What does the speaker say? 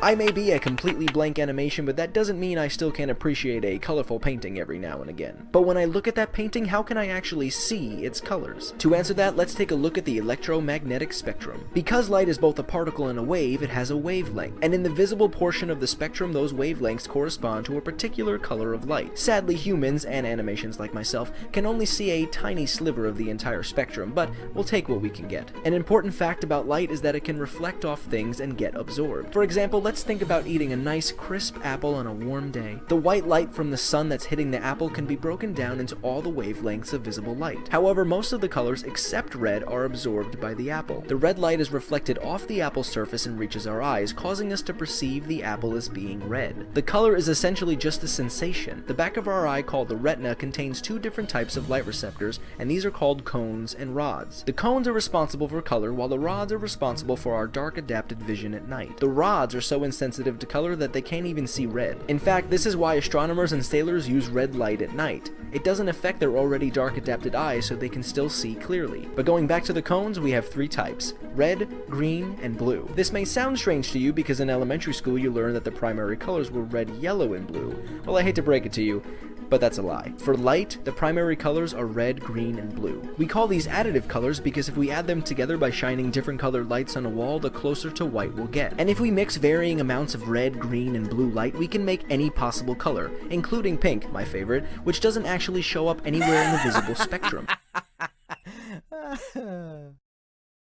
I may be a completely blank animation, but that doesn't mean I still can't appreciate a colorful painting every now and again. But when I look at that painting, how can I actually see its colors? To answer that, let's take a look at the electromagnetic spectrum. Because light is both a particle and a wave, it has a wavelength, and in the visible portion of the spectrum, those wavelengths correspond to a particular color of light. Sadly, humans and animations like myself can only see a tiny sliver of the entire spectrum, but we'll take what we can get. An important fact about light is that it can reflect off things and get absorbed. For example, let's think about eating a nice crisp apple on a warm day. The white light from the sun that's hitting the apple can be broken down into all the wavelengths of visible light. However, most of the colors except red are absorbed by the apple. The red light is reflected off the apple's surface and reaches our eyes, causing us to perceive the apple as being red. The color is essentially just a sensation. The back of our eye, called the retina, contains two different types of light receptors, and these are called cones and rods. The cones are responsible for color, while the rods are responsible for our dark adapted vision at night. The rods are so insensitive to color that they can't even see red. In fact, this is why astronomers and sailors use red light at night. It doesn't affect their already dark adapted eyes, so they can still see clearly. But going back to the cones, we have three types: red, green, and blue. This may sound strange to you because in elementary school you learned that the primary colors were red, yellow, and blue. Well, I hate to break it to you, but that's a lie. For light, the primary colors are red, green, and blue. We call these additive colors because if we add them together by shining different colored lights on a wall, the closer to white we'll get. And if we mix varying amounts of red, green, and blue light, we can make any possible color, including pink, my favorite, which doesn't actually show up anywhere in the visible spectrum.